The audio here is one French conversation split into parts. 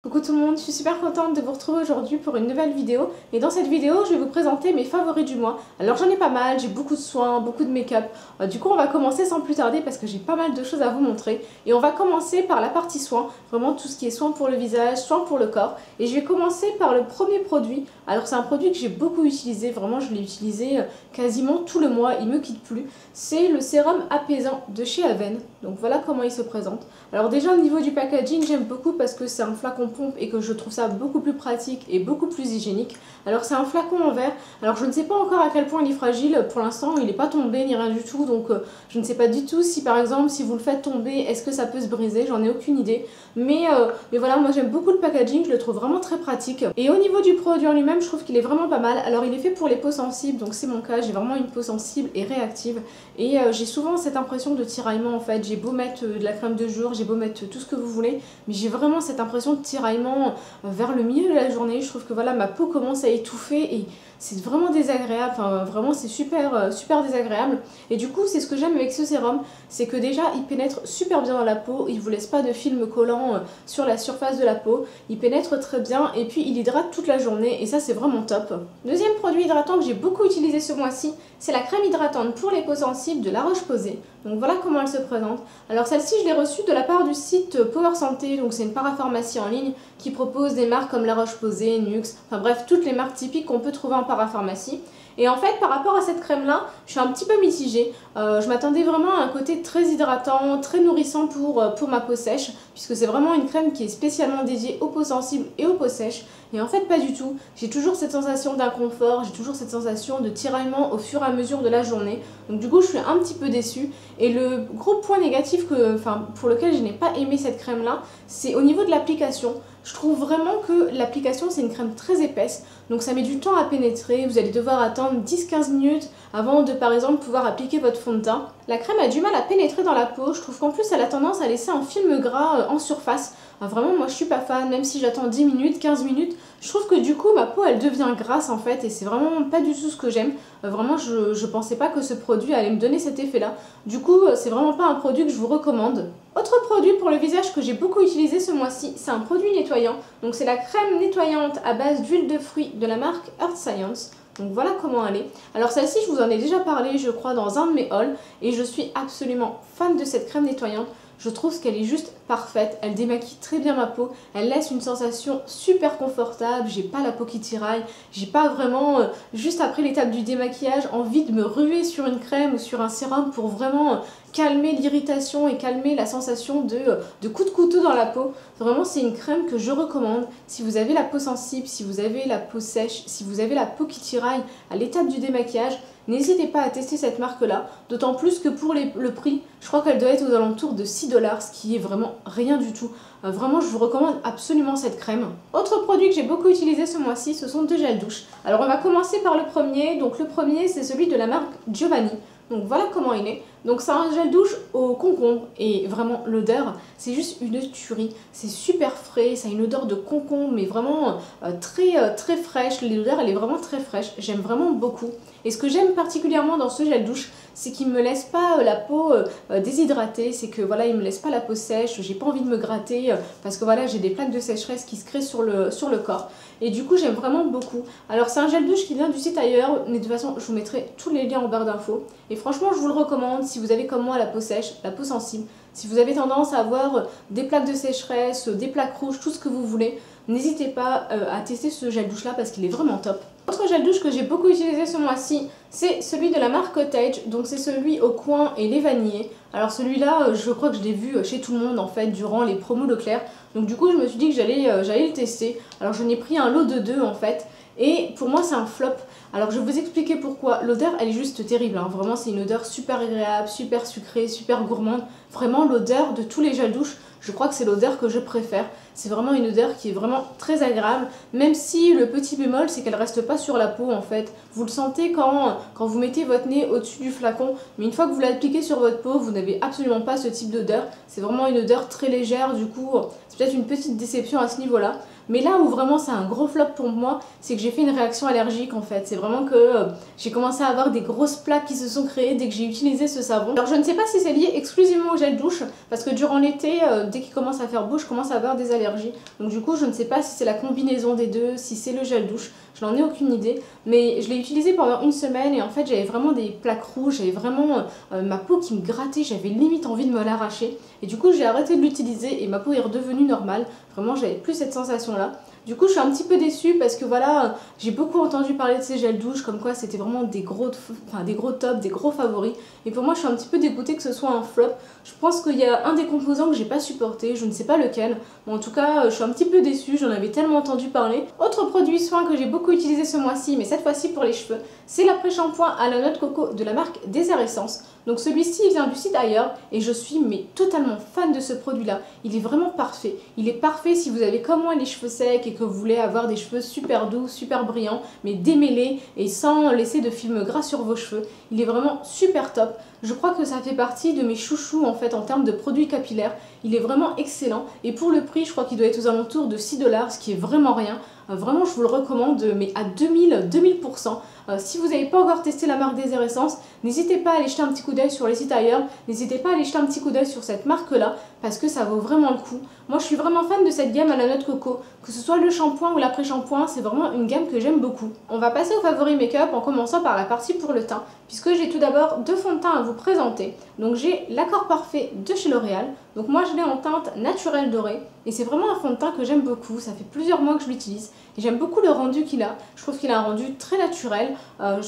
Coucou tout le monde, je suis super contente de vous retrouver aujourd'hui pour une nouvelle vidéo et dans cette vidéo je vais vous présenter mes favoris du mois. Alors j'en ai pas mal, j'ai beaucoup de soins, beaucoup de make-up, du coup on va commencer sans plus tarder parce que j'ai pas mal de choses à vous montrer et on va commencer par la partie soins, vraiment tout ce qui est soins pour le visage, soins pour le corps et je vais commencer par le premier produit. Alors c'est un produit que j'ai beaucoup utilisé, vraiment je l'ai utilisé quasiment tout le mois, il me quitte plus, c'est le sérum apaisant de chez Aven, donc voilà comment il se présente. Alors déjà au niveau du packaging j'aime beaucoup parce que c'est un flacon pompe et que je trouve ça beaucoup plus pratique et beaucoup plus hygiénique. Alors c'est un flacon en verre, alors je ne sais pas encore à quel point il est fragile, pour l'instant il n'est pas tombé ni rien du tout, donc je ne sais pas du tout si par exemple si vous le faites tomber, est-ce que ça peut se briser, j'en ai aucune idée. Mais voilà, moi j'aime beaucoup le packaging, je le trouve vraiment très pratique. Et au niveau du produit en lui-même, je trouve qu'il est vraiment pas mal. Alors il est fait pour les peaux sensibles, donc c'est mon cas, j'ai vraiment une peau sensible et réactive. Et j'ai souvent cette impression de tiraillement en fait, j'ai beau mettre de la crème de jour, j'ai beau mettre tout ce que vous voulez, mais j'ai vraiment cette impression de tiraillement vers le milieu de la journée. Je trouve que voilà, ma peau commence à étouffer et c'est vraiment désagréable, enfin vraiment c'est super, super désagréable. Et du coup c'est ce que j'aime avec ce sérum, c'est que déjà il pénètre super bien dans la peau, il vous laisse pas de film collant sur la surface de la peau, il pénètre très bien et puis il hydrate toute la journée et ça c'est vraiment top. Deuxième produit hydratant que j'ai beaucoup utilisé ce mois-ci, c'est la crème hydratante pour les peaux sensibles de La Roche-Posay. Donc voilà comment elle se présente. Alors celle-ci je l'ai reçue de la part du site Power Santé, donc c'est une parapharmacie en ligne qui propose des marques comme La Roche-Posay, Nuxe, enfin bref toutes les marques typiques qu'on peut trouver en parapharmacie. Et en fait par rapport à cette crème là, je suis un petit peu mitigée. Je m'attendais vraiment à un côté très hydratant, très nourrissant pour ma peau sèche, puisque c'est vraiment une crème qui est spécialement dédiée aux peaux sensibles et aux peaux sèches. Et en fait pas du tout, j'ai toujours cette sensation d'inconfort, j'ai toujours cette sensation de tiraillement au fur et à mesure de la journée. Donc du coup je suis un petit peu déçue. Et le gros point négatif pour lequel je n'ai pas aimé cette crème là, c'est au niveau de l'application. Je trouve vraiment que l'application c'est une crème très épaisse, donc ça met du temps à pénétrer, vous allez devoir attendre 10-15 minutes avant de par exemple pouvoir appliquer votre fond de teint. La crème a du mal à pénétrer dans la peau, je trouve qu'en plus elle a tendance à laisser un film gras en surface. Vraiment moi je suis pas fan, même si j'attends 10 minutes, 15 minutes, je trouve que du coup ma peau elle devient grasse en fait et c'est vraiment pas du tout ce que j'aime. Vraiment je pensais pas que ce produit allait me donner cet effet là. Du coup c'est vraiment pas un produit que je vous recommande. Autre produit pour le visage que j'ai beaucoup utilisé ce mois-ci, c'est un produit nettoyant. Donc c'est la crème nettoyante à base d'huile de fruits de la marque Earth Science. Donc voilà comment elle est. Alors celle-ci je vous en ai déjà parlé je crois dans un de mes hauls et je suis absolument fan de cette crème nettoyante. Je trouve qu'elle est juste parfaite, elle démaquille très bien ma peau, elle laisse une sensation super confortable, j'ai pas la peau qui tiraille, j'ai pas vraiment, juste après l'étape du démaquillage, envie de me ruer sur une crème ou sur un sérum pour vraiment calmer l'irritation et calmer la sensation de coup de couteau dans la peau. Vraiment c'est une crème que je recommande si vous avez la peau sensible, si vous avez la peau sèche, si vous avez la peau qui tiraille à l'étape du démaquillage. N'hésitez pas à tester cette marque-là, d'autant plus que pour le prix, je crois qu'elle doit être aux alentours de 6 $, ce qui est vraiment rien du tout. Vraiment, je vous recommande absolument cette crème. Autre produit que j'ai beaucoup utilisé ce mois-ci, ce sont deux gels douche. Alors on va commencer par le premier. Donc le premier, c'est celui de la marque Giovanni. Donc voilà comment il est. Donc c'est un gel douche au concombre et vraiment l'odeur c'est juste une tuerie. C'est super frais, ça a une odeur de concombre mais vraiment très fraîche. L'odeur elle est vraiment très fraîche, j'aime vraiment beaucoup. Et ce que j'aime particulièrement dans ce gel douche, c'est qu'il me laisse pas la peau déshydratée, c'est que voilà il me laisse pas la peau sèche, j'ai pas envie de me gratter parce que voilà j'ai des plaques de sécheresse qui se créent sur le corps. Et du coup j'aime vraiment beaucoup. Alors c'est un gel douche qui vient du site ailleurs, mais de toute façon je vous mettrai tous les liens en barre d'infos. Et franchement je vous le recommande si vous avez comme moi la peau sèche, la peau sensible, si vous avez tendance à avoir des plaques de sécheresse, des plaques rouges, tout ce que vous voulez, n'hésitez pas à tester ce gel douche là parce qu'il est vraiment top. Autre gel douche que j'ai beaucoup utilisé ce mois-ci, c'est celui de la marque Cottage, donc c'est celui au coin et les vanillés. Alors celui-là, je crois que je l'ai vu chez tout le monde en fait durant les promos Leclerc, donc du coup je me suis dit que j'allais le tester. Alors j'en ai pris un lot de 2 en fait, et pour moi c'est un flop. Alors je vais vous expliquer pourquoi. L'odeur elle est juste terrible, hein. Vraiment c'est une odeur super agréable, super sucrée, super gourmande. Vraiment l'odeur de tous les gels douche, je crois que c'est l'odeur que je préfère. C'est vraiment une odeur qui est vraiment très agréable, même si le petit bémol c'est qu'elle reste pas sur la peau en fait. Vous le sentez quand vous mettez votre nez au-dessus du flacon, mais une fois que vous l'appliquez sur votre peau, vous n'avez absolument pas ce type d'odeur. C'est vraiment une odeur très légère, du coup c'est peut-être une petite déception à ce niveau-là. Mais là où vraiment c'est un gros flop pour moi, c'est que j'ai fait une réaction allergique en fait. C'est vraiment que j'ai commencé à avoir des grosses plaques qui se sont créées dès que j'ai utilisé ce savon. Alors je ne sais pas si c'est lié exclusivement au gel douche, parce que durant l'été, dès qu'il commence à faire beau, je commence à avoir des allergies. Donc du coup, je ne sais pas si c'est la combinaison des deux, si c'est le gel douche. Je n'en ai aucune idée, mais je l'ai utilisé pendant une semaine et en fait j'avais vraiment des plaques rouges, j'avais vraiment ma peau qui me grattait, j'avais limite envie de me l'arracher. Et du coup j'ai arrêté de l'utiliser et ma peau est redevenue normale, vraiment j'avais plus cette sensation là. Du coup je suis un petit peu déçue parce que voilà, j'ai beaucoup entendu parler de ces gels douche comme quoi c'était vraiment des gros tops, des gros favoris. Et pour moi je suis un petit peu dégoûtée que ce soit un flop. Je pense qu'il y a un des composants que j'ai pas supporté, je ne sais pas lequel. Mais en tout cas je suis un petit peu déçue, j'en avais tellement entendu parler. Autre produit soin que j'ai beaucoup utilisé ce mois-ci, mais cette fois-ci pour les cheveux, c'est l'après-shampoing à la noix de coco de la marque Désert Essence. Donc celui-ci il vient du site ailleurs et je suis mais totalement fan de ce produit là. Il est vraiment parfait. Il est parfait si vous avez comme moi les cheveux secs et que vous voulez avoir des cheveux super doux, super brillants, mais démêlés et sans laisser de film gras sur vos cheveux. Il est vraiment super top. Je crois que ça fait partie de mes chouchous en fait en termes de produits capillaires. Il est vraiment excellent et pour le prix je crois qu'il doit être aux alentours de 6 $, ce qui est vraiment rien. Vraiment je vous le recommande mais à 2000%. Si vous n'avez pas encore testé la marque Désert Essence, n'hésitez pas à aller jeter un petit coup d'œil sur les sites ailleurs, n'hésitez pas à aller jeter un petit coup d'œil sur cette marque là parce que ça vaut vraiment le coup. Moi je suis vraiment fan de cette gamme à la noix de coco, que ce soit le shampoing ou l'après-shampoing, c'est vraiment une gamme que j'aime beaucoup. On va passer au favori make-up en commençant par la partie pour le teint, puisque j'ai tout d'abord deux fonds de teint à vous présenter. Donc j'ai l'Accord Parfait de chez L'Oréal, donc moi je l'ai en teinte naturelle dorée, et c'est vraiment un fond de teint que j'aime beaucoup, ça fait plusieurs mois que je l'utilise, et j'aime beaucoup le rendu qu'il a. Je trouve qu'il a un rendu très naturel,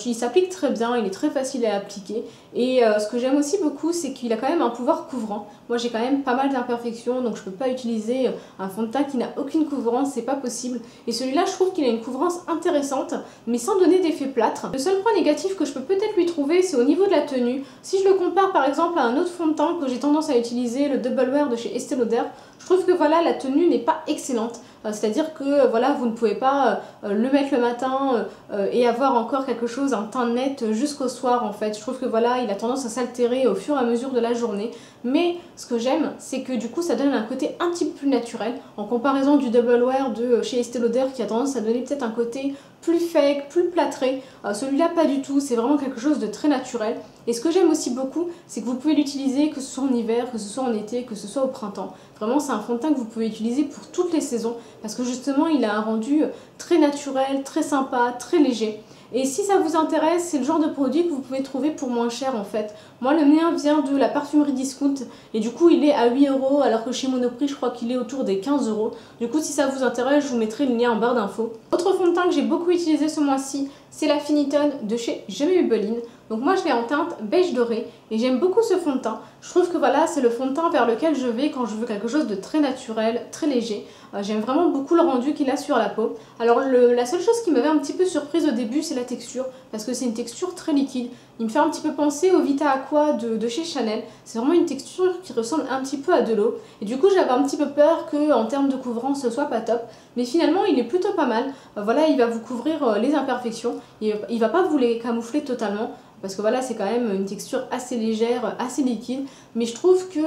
il s'applique très bien, il est très facile à appliquer, et ce que j'aime aussi beaucoup c'est qu'il a quand même un pouvoir couvrant. Moi j'ai quand même pas mal d'imperfections, donc je peux pas utiliser un fond de teint qui n'a aucune couvrance, c'est pas possible. Et celui-là je trouve qu'il a une couvrance intéressante, mais sans donner d'effet plâtre. Le seul point négatif que je peux peut-être lui trouver, c'est au niveau de la tenue. Si je le compare par exemple à un autre fond de teint que j'ai tendance à utiliser, le Double Wear de chez Estée Lauder, je trouve que voilà, la tenue n'est pas excellente. C'est-à-dire que voilà, vous ne pouvez pas le mettre le matin et avoir encore quelque chose, un teint net jusqu'au soir en fait. Je trouve que voilà, il a tendance à s'altérer au fur et à mesure de la journée. Mais ce que j'aime, c'est que du coup ça donne un côté un petit peu plus naturel en comparaison du Double Wear de chez Estée Lauder qui a tendance à donner peut-être un côté plus fake, plus plâtré. Celui-là pas du tout, c'est vraiment quelque chose de très naturel. Et ce que j'aime aussi beaucoup, c'est que vous pouvez l'utiliser que ce soit en hiver, que ce soit en été, que ce soit au printemps. Vraiment c'est un fond de teint que vous pouvez utiliser pour toutes les saisons parce que justement il a un rendu très naturel, très sympa, très léger. Et si ça vous intéresse, c'est le genre de produit que vous pouvez trouver pour moins cher en fait. Moi le mien vient de la parfumerie Discount et du coup il est à 8 € alors que chez Monoprix je crois qu'il est autour des 15 €. Du coup si ça vous intéresse, je vous mettrai le lien en barre d'infos. Autre fond de teint que j'ai beaucoup utilisé ce mois-ci, c'est la Finitone de chez Maybelline. Donc moi je l'ai en teinte beige doré et j'aime beaucoup ce fond de teint. Je trouve que voilà, c'est le fond de teint vers lequel je vais quand je veux quelque chose de très naturel, très léger. J'aime vraiment beaucoup le rendu qu'il a sur la peau. Alors la seule chose qui m'avait un petit peu surprise au début, c'est la texture, parce que c'est une texture très liquide. Il me fait un petit peu penser au Vita Aqua de chez Chanel. C'est vraiment une texture qui ressemble un petit peu à de l'eau. Et du coup j'avais un petit peu peur qu'en termes de couvrance ce soit pas top. Mais finalement il est plutôt pas mal. Voilà, il va vous couvrir les imperfections. Il va pas vous les camoufler totalement. Parce que voilà, c'est quand même une texture assez légère, assez liquide. Mais je trouve que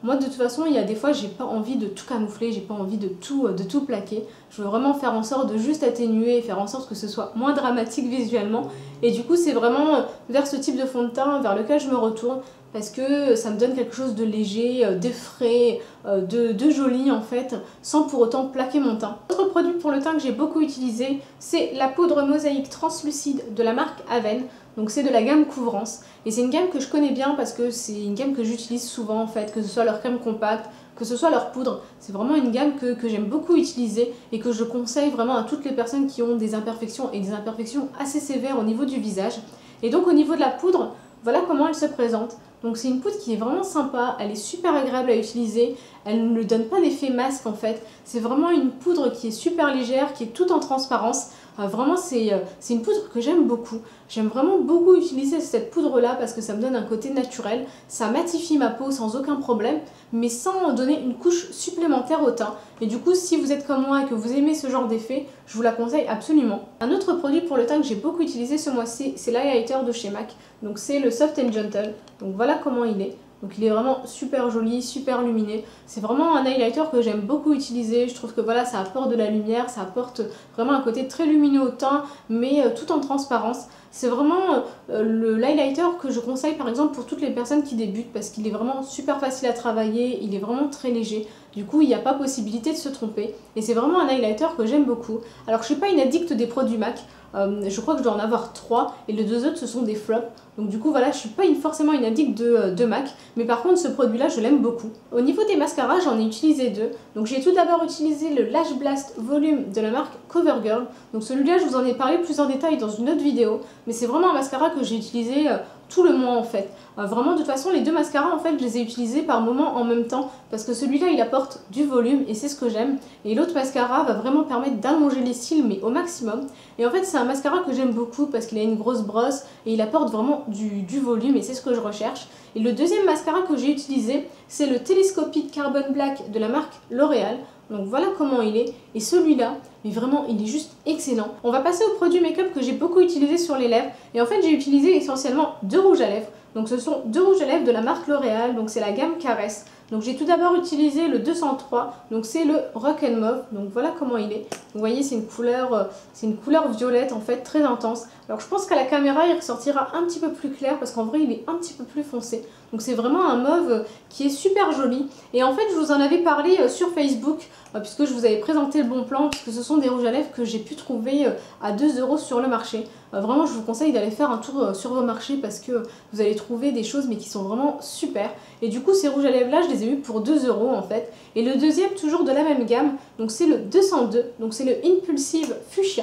moi de toute façon, il y a des fois j'ai pas envie de tout camoufler, j'ai pas envie de tout plaquer. Je veux vraiment faire en sorte de juste atténuer, faire en sorte que ce soit moins dramatique visuellement. Et du coup c'est vraiment vers ce type de fond de teint vers lequel je me retourne. Parce que ça me donne quelque chose de léger, de frais, de joli en fait, sans pour autant plaquer mon teint. Autre produit pour le teint que j'ai beaucoup utilisé, c'est la poudre mosaïque translucide de la marque Aven. Donc c'est de la gamme Couvrance. Et c'est une gamme que je connais bien parce que c'est une gamme que j'utilise souvent en fait, que ce soit leur crème compacte, que ce soit leur poudre. C'est vraiment une gamme que j'aime beaucoup utiliser et que je conseille vraiment à toutes les personnes qui ont des imperfections et des imperfections assez sévères au niveau du visage. Et donc au niveau de la poudre, voilà comment elle se présente. Donc c'est une poudre qui est vraiment sympa, elle est super agréable à utiliser, elle ne donne pas d'effet masque en fait. C'est vraiment une poudre qui est super légère, qui est toute en transparence. Vraiment c'est une poudre que j'aime beaucoup. J'aime vraiment beaucoup utiliser cette poudre là parce que ça me donne un côté naturel. Ça matifie ma peau sans aucun problème, mais sans donner une couche supplémentaire au teint. Et du coup si vous êtes comme moi et que vous aimez ce genre d'effet, je vous la conseille absolument. Un autre produit pour le teint que j'ai beaucoup utilisé ce mois-ci, c'est l'highlighter de chez MAC. Donc c'est le Soft and Gentle. Donc voilà comment il est. Donc il est vraiment super joli, super lumineux. C'est vraiment un highlighter que j'aime beaucoup utiliser. Je trouve que voilà, ça apporte de la lumière, ça apporte vraiment un côté très lumineux au teint, mais tout en transparence. C'est vraiment l'highlighter que je conseille par exemple pour toutes les personnes qui débutent parce qu'il est vraiment super facile à travailler, il est vraiment très léger. Du coup, il n'y a pas possibilité de se tromper. Et c'est vraiment un highlighter que j'aime beaucoup. Alors, je ne suis pas une addict des produits MAC. Je crois que je dois en avoir 3 et les 2 autres ce sont des flops. Donc du coup voilà, je suis pas forcément une addict de MAC, mais par contre ce produit là je l'aime beaucoup. Au niveau des mascaras j'en ai utilisé 2. Donc j'ai tout d'abord utilisé le Lash Blast Volume de la marque CoverGirl. Donc celui-là je vous en ai parlé plus en détail dans une autre vidéo, mais c'est vraiment un mascara que j'ai utilisé tout le mois en fait. Vraiment de toute façon les 2 mascaras en fait je les ai utilisés par moment en même temps parce que celui-là il apporte du volume et c'est ce que j'aime, et l'autre mascara va vraiment permettre d'allonger les cils mais au maximum. Et en fait c'est un mascara que j'aime beaucoup parce qu'il a une grosse brosse et il apporte vraiment du volume et c'est ce que je recherche. Et le deuxième mascara que j'ai utilisé c'est le Telescopic Carbon Black de la marque L'Oréal. Donc voilà comment il est, et celui-là, mais vraiment il est juste excellent. On va passer au produit make-up que j'ai beaucoup utilisé sur les lèvres, et en fait j'ai utilisé essentiellement 2 rouges à lèvres. Donc ce sont 2 rouges à lèvres de la marque L'Oréal, donc c'est la gamme Caresse. Donc j'ai tout d'abord utilisé le 203, donc c'est le Rock and Mauve, donc voilà comment il est. Vous voyez c'est une couleur violette en fait très intense. Alors je pense qu'à la caméra il ressortira un petit peu plus clair parce qu'en vrai il est un petit peu plus foncé. Donc c'est vraiment un mauve qui est super joli. Et en fait je vous en avais parlé sur Facebook puisque je vous avais présenté le bon plan, puisque ce sont des rouges à lèvres que j'ai pu trouver à 2 € sur le marché. Vraiment je vous conseille d'aller faire un tour sur vos marchés parce que vous allez trouver des choses mais qui sont vraiment super. Et du coup ces rouges à lèvres là je les ai eu pour 2 € en fait. Et le deuxième toujours de la même gamme, donc c'est le 202, donc c'est le Impulsive Fuchsia.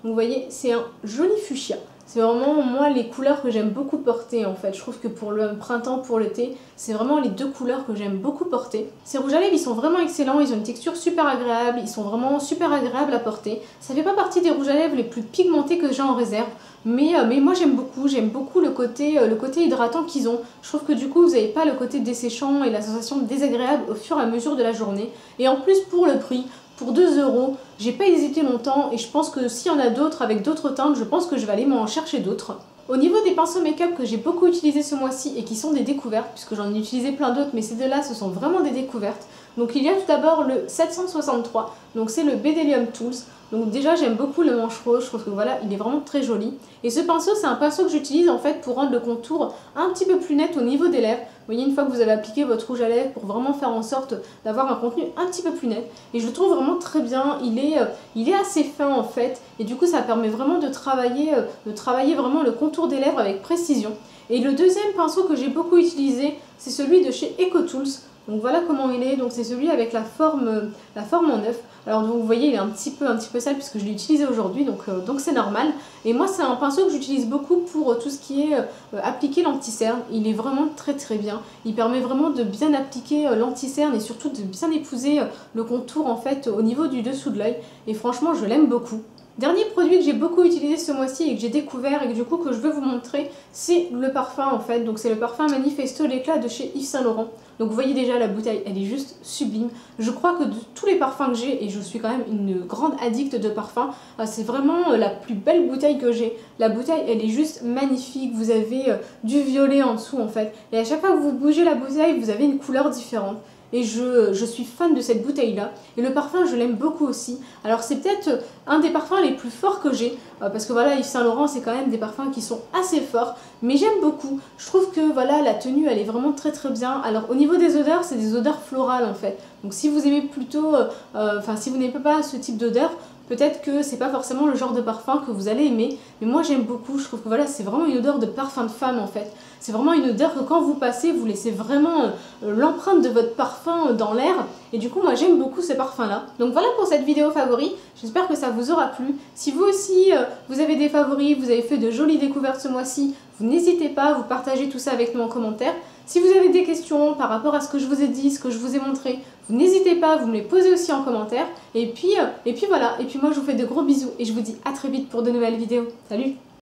Donc vous voyez c'est un joli fuchsia. C'est vraiment moi les couleurs que j'aime beaucoup porter en fait. Je trouve que pour le printemps, pour l'été, c'est vraiment les 2 couleurs que j'aime beaucoup porter. Ces rouges à lèvres ils sont vraiment excellents, ils ont une texture super agréable, ils sont vraiment super agréables à porter. Ça fait pas partie des rouges à lèvres les plus pigmentés que j'ai en réserve. Mais moi j'aime beaucoup le côté hydratant qu'ils ont. Je trouve que du coup vous n'avez pas le côté desséchant et la sensation désagréable au fur et à mesure de la journée. Et en plus pour le prix, pour 2 €, j'ai pas hésité longtemps et je pense que s'il y en a d'autres avec d'autres teintes, je pense que je vais aller m'en chercher d'autres. Au niveau des pinceaux make-up que j'ai beaucoup utilisés ce mois-ci et qui sont des découvertes, puisque j'en ai utilisé plein d'autres, mais ces deux-là ce sont vraiment des découvertes. Donc il y a tout d'abord le 763, donc c'est le Bdellium Tools. Donc déjà j'aime beaucoup le manche rose, je trouve que voilà, il est vraiment très joli. Et ce pinceau c'est un pinceau que j'utilise en fait pour rendre le contour un petit peu plus net au niveau des lèvres. Vous voyez, une fois que vous avez appliqué votre rouge à lèvres pour vraiment faire en sorte d'avoir un contenu un petit peu plus net. Et je le trouve vraiment très bien, il est assez fin en fait. Et du coup ça permet vraiment de travailler vraiment le contour des lèvres avec précision. Et le deuxième pinceau que j'ai beaucoup utilisé, c'est celui de chez EcoTools. Donc voilà comment il est, donc c'est celui avec la forme en œuf. Alors donc, vous voyez il est un petit peu sale puisque je l'ai utilisé aujourd'hui, donc c'est normal. Et moi c'est un pinceau que j'utilise beaucoup pour tout ce qui est appliquer l'anti-cerne. Il est vraiment très très bien, il permet vraiment de bien appliquer l'anti-cerne et surtout de bien épouser le contour en fait au niveau du dessous de l'œil. Et franchement je l'aime beaucoup. Dernier produit que j'ai beaucoup utilisé ce mois-ci et que j'ai découvert et que du coup que je veux vous montrer, c'est le parfum en fait. Donc c'est le parfum Manifesto l'éclat de chez Yves Saint Laurent. Donc vous voyez déjà la bouteille, elle est juste sublime. Je crois que de tous les parfums que j'ai, et je suis quand même une grande addict de parfums, c'est vraiment la plus belle bouteille que j'ai. La bouteille elle est juste magnifique, vous avez du violet en dessous en fait. Et à chaque fois que vous bougez la bouteille, vous avez une couleur différente. Et je suis fan de cette bouteille là, et le parfum je l'aime beaucoup aussi. Alors c'est peut-être un des parfums les plus forts que j'ai, parce que voilà Yves Saint Laurent c'est quand même des parfums qui sont assez forts, mais j'aime beaucoup. Je trouve que voilà la tenue elle est vraiment très très bien. Alors au niveau des odeurs c'est des odeurs florales en fait, donc si vous aimez plutôt, si vous n'aimez pas ce type d'odeur, peut-être que c'est pas forcément le genre de parfum que vous allez aimer, mais moi j'aime beaucoup. Je trouve que voilà c'est vraiment une odeur de parfum de femme en fait. C'est vraiment une odeur que quand vous passez, vous laissez vraiment l'empreinte de votre parfum dans l'air. Et du coup, moi j'aime beaucoup ces parfums-là. Donc voilà pour cette vidéo favori. J'espère que ça vous aura plu. Si vous aussi, vous avez des favoris, vous avez fait de jolies découvertes ce mois-ci, vous n'hésitez pas à vous partager tout ça avec nous en commentaire. Si vous avez des questions par rapport à ce que je vous ai dit, ce que je vous ai montré, vous n'hésitez pas à vous me les poser aussi en commentaire. Et puis voilà. Et puis moi je vous fais de gros bisous et je vous dis à très vite pour de nouvelles vidéos. Salut!